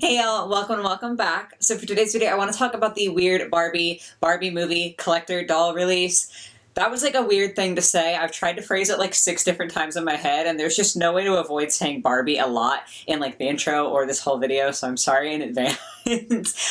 Hey y'all, welcome and welcome back. So for today's video, I want to talk about the weird Barbie movie collector doll release. That was like a weird thing to say. I've tried to phrase it like 6 different times in my head, and there's just no way to avoid saying Barbie a lot in like the intro or this whole video, so I'm sorry in advance.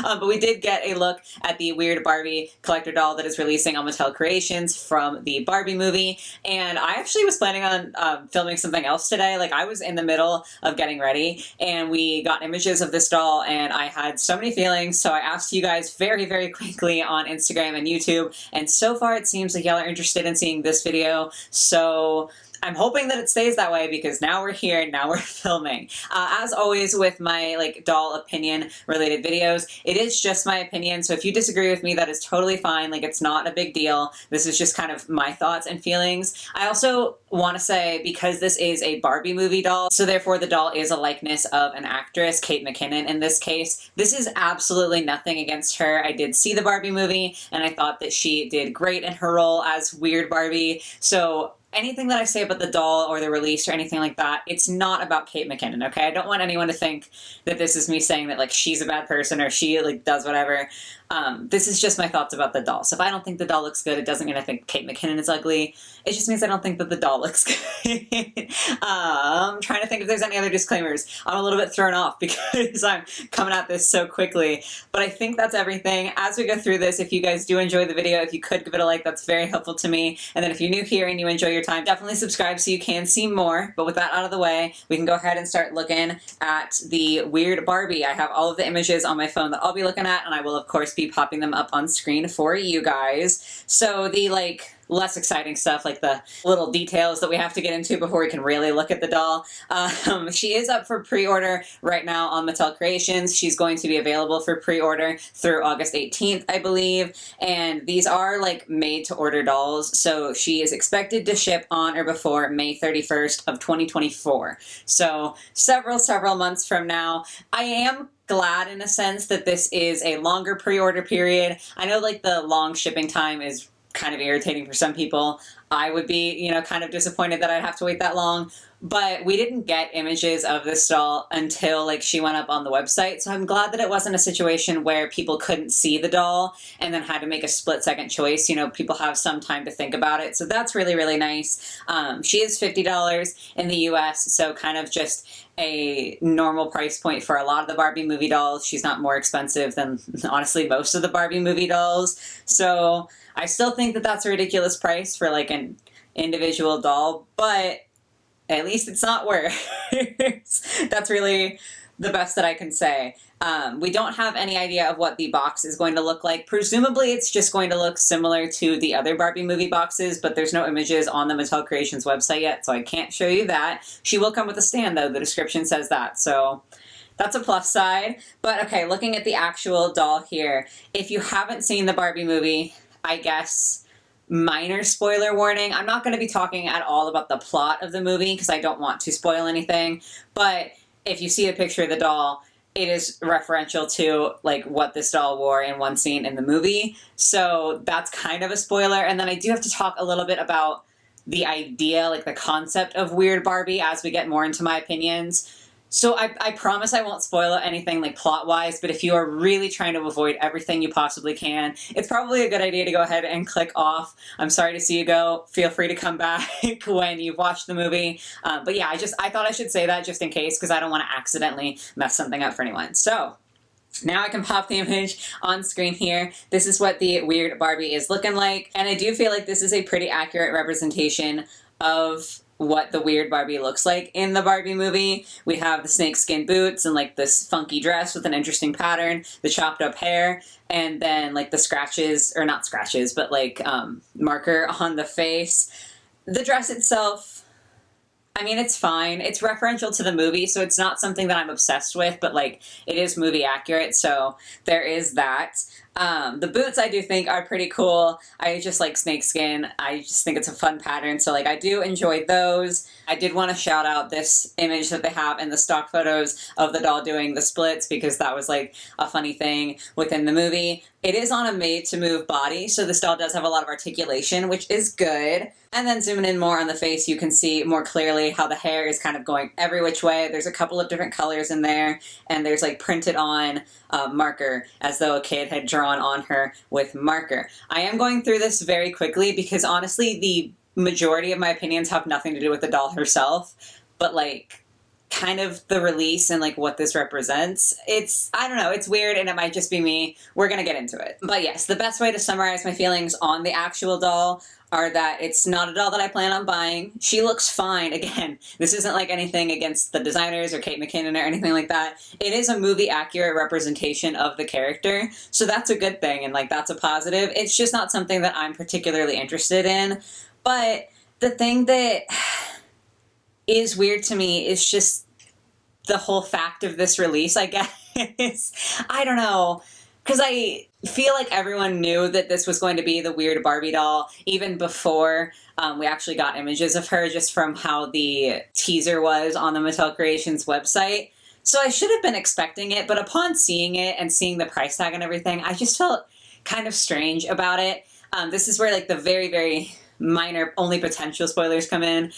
But we did get a look at the weird Barbie collector doll that is releasing on Mattel Creations from the Barbie movie, and I actually was planning on filming something else today. Like, I was in the middle of getting ready, and we got images of this doll, and I had so many feelings, so I asked you guys very, very quickly on Instagram and YouTube, and so far it seems like y'all are interested in seeing this video, so I'm hoping that it stays that way because now we're here and now we're filming. As always with my like doll opinion related videos, it is just my opinion, so if you disagree with me, that is totally fine. Like, it's not a big deal. This is just kind of my thoughts and feelings. I also want to say, because this is a Barbie movie doll, so therefore the doll is a likeness of an actress, Kate McKinnon in this case. This is absolutely nothing against her. I did see the Barbie movie and I thought that she did great in her role as Weird Barbie, so anything that I say about the doll or the release or anything like that, it's not about Kate McKinnon, okay? I don't want anyone to think that this is me saying that like she's a bad person or she like does whatever. This is just my thoughts about the doll. So if I don't think the doll looks good, it doesn't mean I think Kate McKinnon is ugly. It just means I don't think that the doll looks good. I'm trying to think if there's any other disclaimers. I'm a little bit thrown off because I'm coming at this so quickly. But I think that's everything. As we go through this, if you guys do enjoy the video, if you could give it a like, that's very helpful to me. And then if you're new here and you enjoy your time, definitely subscribe so you can see more. But with that out of the way, we can go ahead and start looking at the weird Barbie. I have all of the images on my phone that I'll be looking at, and I will of course be popping them up on screen for you guys. So the like less exciting stuff, like the little details that we have to get into before we can really look at the doll. She is up for pre-order right now on Mattel Creations. She's going to be available for pre-order through August 18th, I believe. And these are like made-to-order dolls, so she is expected to ship on or before May 31st of 2024. So several months from now. I am glad in a sense that this is a longer pre-order period. I know like the long shipping time is kind of irritating for some people. I would be, you know, kind of disappointed that I'd have to wait that long, but we didn't get images of this doll until like she went up on the website, so I'm glad that it wasn't a situation where people couldn't see the doll and then had to make a split-second choice. You know, people have some time to think about it, so that's really, really nice. She is $50 in the US, so kind of just a normal price point for a lot of the Barbie movie dolls. She's not more expensive than, honestly, most of the Barbie movie dolls, so I still think that that's a ridiculous price for like an individual doll, but at least it's not worse. That's really the best that I can say. We don't have any idea of what the box is going to look like. Presumably it's just going to look similar to the other Barbie movie boxes, but there's no images on the Mattel Creations website yet, so I can't show you that. She will come with a stand though, the description says that, so that's a plus side. But okay, looking at the actual doll here, if you haven't seen the Barbie movie, I guess minor spoiler warning. I'm not going to be talking at all about the plot of the movie because I don't want to spoil anything, but if you see a picture of the doll, it is referential to like what this doll wore in one scene in the movie, so that's kind of a spoiler. And then I do have to talk a little bit about the idea, like the concept of Weird Barbie as we get more into my opinions. So I promise I won't spoil anything like plot-wise, but if you are really trying to avoid everything you possibly can, it's probably a good idea to go ahead and click off. I'm sorry to see you go. Feel free to come back when you've watched the movie. But yeah, I thought I should say that just in case, because I don't want to accidentally mess something up for anyone. So now I can pop the image on screen here. This is what the Weird Barbie is looking like, and I do feel like this is a pretty accurate representation of what the Weird Barbie looks like in the Barbie movie. We have the snakeskin boots and like this funky dress with an interesting pattern, the chopped up hair, and then like the scratches, or not scratches, but like marker on the face. The dress itself, I mean, it's fine. It's referential to the movie, so it's not something that I'm obsessed with, but like it is movie accurate, so there is that. The boots I do think are pretty cool. I just like snakeskin. I just think it's a fun pattern. So like I do enjoy those. I did want to shout out this image that they have in the stock photos of the doll doing the splits because that was like a funny thing within the movie. It is on a made to move body, so this doll does have a lot of articulation, which is good. And then zooming in more on the face, you can see more clearly how the hair is kind of going every which way. There's a couple of different colors in there, and there's like printed on marker as though a kid had drawn on her with marker. I am going through this very quickly because honestly the majority of my opinions have nothing to do with the doll herself, but like kind of the release and like what this represents. I don't know, it's weird and it might just be me. We're gonna get into it. But yes, the best way to summarize my feelings on the actual doll are that it's not a doll that I plan on buying. She looks fine. Again, this isn't like anything against the designers or Kate McKinnon or anything like that. It is a movie accurate representation of the character, so that's a good thing and like that's a positive. It's just not something that I'm particularly interested in. But the thing that is weird to me is just the whole fact of this release, I guess. I don't know. Because I feel like everyone knew that this was going to be the weird Barbie doll even before we actually got images of her, just from how the teaser was on the Mattel Creations website. So I should have been expecting it, but upon seeing it and seeing the price tag and everything, I just felt kind of strange about it. This is where like the very, very minor, only potential spoilers come in.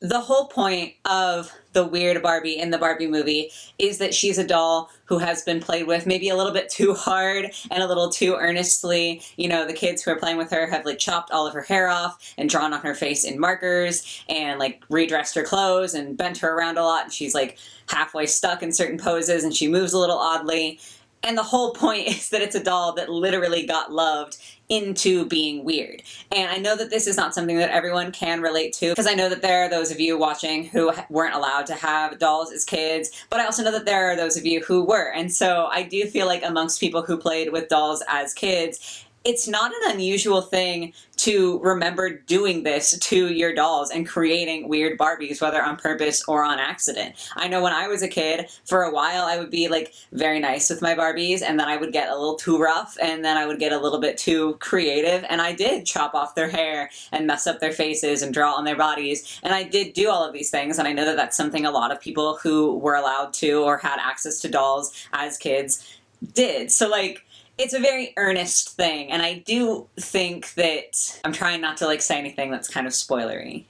The whole point of the weird Barbie in the Barbie movie is that she's a doll who has been played with maybe a little bit too hard and a little too earnestly. You know, the kids who are playing with her have like chopped all of her hair off and drawn on her face in markers and like redressed her clothes and bent her around a lot, and she's like halfway stuck in certain poses and she moves a little oddly. And the whole point is that it's a doll that literally got loved into being weird. And I know that this is not something that everyone can relate to, because I know that there are those of you watching who weren't allowed to have dolls as kids, but I also know that there are those of you who were. And so I do feel like amongst people who played with dolls as kids, it's not an unusual thing to remember doing this to your dolls and creating weird Barbies, whether on purpose or on accident. I know when I was a kid, for a while I would be like very nice with my Barbies, and then I would get a little too rough, and then I would get a little bit too creative, and I did chop off their hair and mess up their faces and draw on their bodies, and I did do all of these things, and I know that that's something a lot of people who were allowed to or had access to dolls as kids did. So like, it's a very earnest thing, and I do think that I'm trying not to like say anything that's kind of spoilery.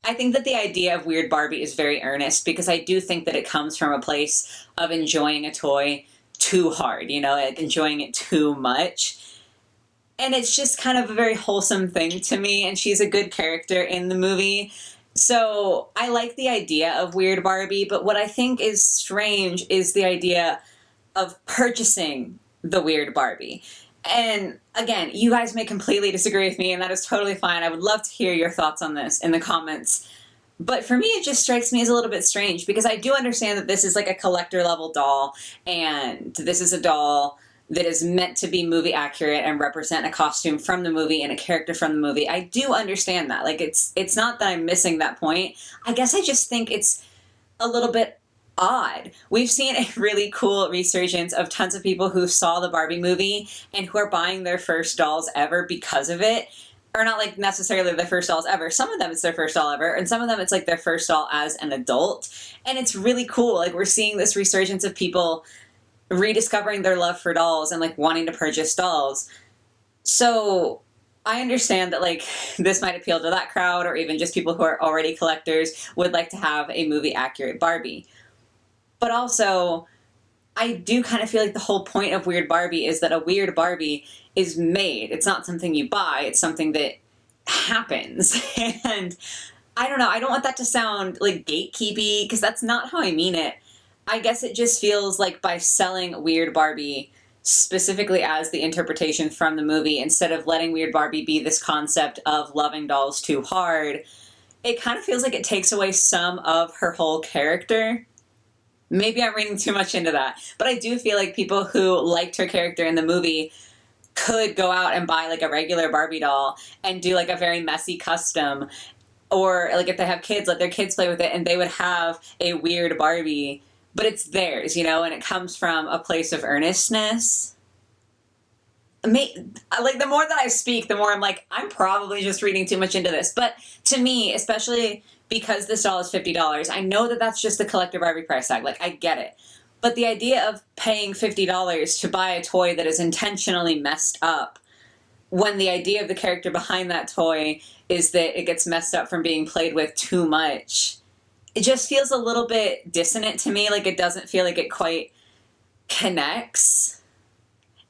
I think that the idea of weird Barbie is very earnest because I do think that it comes from a place of enjoying a toy too hard, you know, like enjoying it too much. And it's just kind of a very wholesome thing to me, and she's a good character in the movie. So I like the idea of weird Barbie, but what I think is strange is the idea of purchasing the weird Barbie. And again, you guys may completely disagree with me, and that is totally fine. I would love to hear your thoughts on this in the comments. But for me, it just strikes me as a little bit strange because I do understand that this is like a collector level doll, and this is a doll that is meant to be movie accurate and represent a costume from the movie and a character from the movie. I do understand that. Like, it's not that I'm missing that point. I guess I just think it's a little bit odd. We've seen a really cool resurgence of tons of people who saw the Barbie movie and who are buying their first dolls ever because of it. Or not like necessarily their first dolls ever. Some of them it's their first doll ever, and some of them it's like their first doll as an adult. And it's really cool. Like, we're seeing this resurgence of people rediscovering their love for dolls and like wanting to purchase dolls. So I understand that like this might appeal to that crowd, or even just people who are already collectors would like to have a movie accurate Barbie. But also, I do kind of feel like the whole point of Weird Barbie is that a weird Barbie is made. It's not something you buy, it's something that happens. And I don't know, I don't want that to sound like gatekeepy, because that's not how I mean it. I guess it just feels like by selling Weird Barbie specifically as the interpretation from the movie, instead of letting Weird Barbie be this concept of loving dolls too hard, it kind of feels like it takes away some of her whole character. Maybe I'm reading too much into that, but I do feel like people who liked her character in the movie could go out and buy like a regular Barbie doll and do like a very messy custom, or like if they have kids, let their kids play with it, and they would have a weird Barbie but it's theirs, you know, and it comes from a place of earnestness. Like, the more that I speak, the more I'm like, I'm probably just reading too much into this. But to me, especially because this doll is $50, I know that that's just the collector Barbie price tag. Like, I get it. But the idea of paying $50 to buy a toy that is intentionally messed up, when the idea of the character behind that toy is that it gets messed up from being played with too much, it just feels a little bit dissonant to me. Like, it doesn't feel like it quite connects.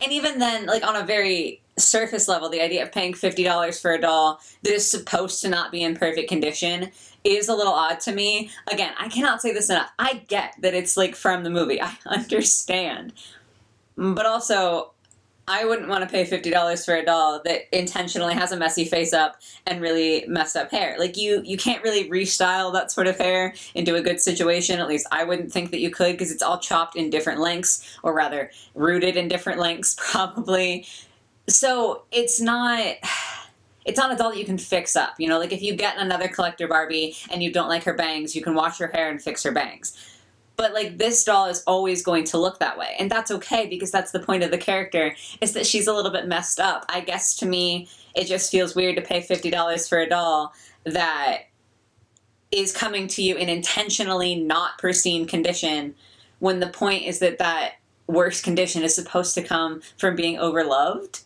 And even then, like, on a very surface level, the idea of paying $50 for a doll that is supposed to not be in perfect condition is a little odd to me. Again, I cannot say this enough. I get that it's, like, from the movie. I understand. But also, I wouldn't want to pay $50 for a doll that intentionally has a messy face up and really messed up hair. Like, you can't really restyle that sort of hair into a good situation. At least I wouldn't think that you could, because it's all chopped in different lengths, or rather, rooted in different lengths, probably. So it's not a doll that you can fix up. You know, like, if you get another collector Barbie and you don't like her bangs, you can wash her hair and fix her bangs. But, like, this doll is always going to look that way. And that's okay, because that's the point of the character, is that she's a little bit messed up. I guess to me, it just feels weird to pay $50 for a doll that is coming to you in intentionally not pristine condition, when the point is that that worse condition is supposed to come from being overloved.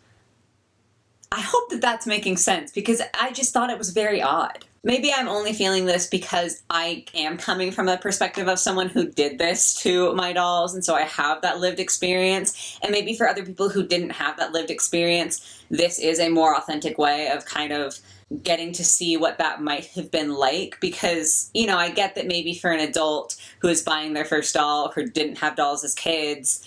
I hope that that's making sense, because I just thought it was very odd. Maybe I'm only feeling this because I am coming from a perspective of someone who did this to my dolls, and so I have that lived experience. And maybe for other people who didn't have that lived experience, this is a more authentic way of kind of getting to see what that might have been like. Because, you know, I get that maybe for an adult who is buying their first doll, who didn't have dolls as kids,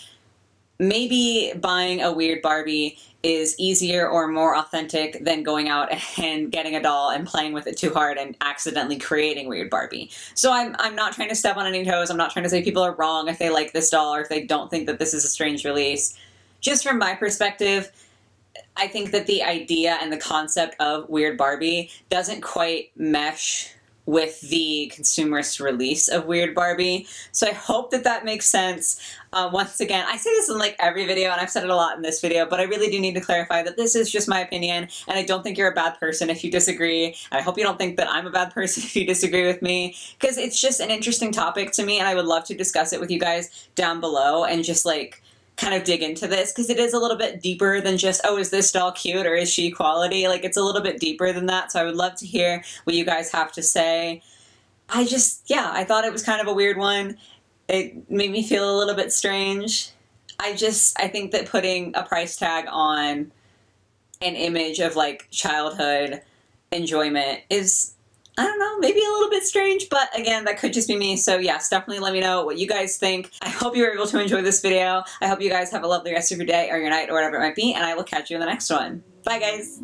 maybe buying a weird Barbie is easier or more authentic than going out and getting a doll and playing with it too hard and accidentally creating weird Barbie. So I'm not trying to step on any toes. I'm not trying to say people are wrong if they like this doll or if they don't think that this is a strange release. Just from my perspective, I think that the idea and the concept of weird Barbie doesn't quite mesh with the consumerist release of Weird Barbie. So I hope that that makes sense. Once again, I say this in like every video, and I've said it a lot in this video, but I really do need to clarify that this is just my opinion, and I don't think you're a bad person if you disagree. I hope you don't think that I'm a bad person if you disagree with me, because it's just an interesting topic to me, and I would love to discuss it with you guys down below and just like kind of dig into this, because it is a little bit deeper than just, oh, is this doll cute or is she quality? Like, it's a little bit deeper than that, so I would love to hear what you guys have to say. I thought it was kind of a weird one. It made me feel a little bit strange. I think that putting a price tag on an image of like childhood enjoyment is, I don't know, maybe a little bit strange, but again, that could just be me. So yes, definitely let me know what you guys think. I hope you were able to enjoy this video. I hope you guys have a lovely rest of your day or your night or whatever it might be, and I will catch you in the next one. Bye, guys.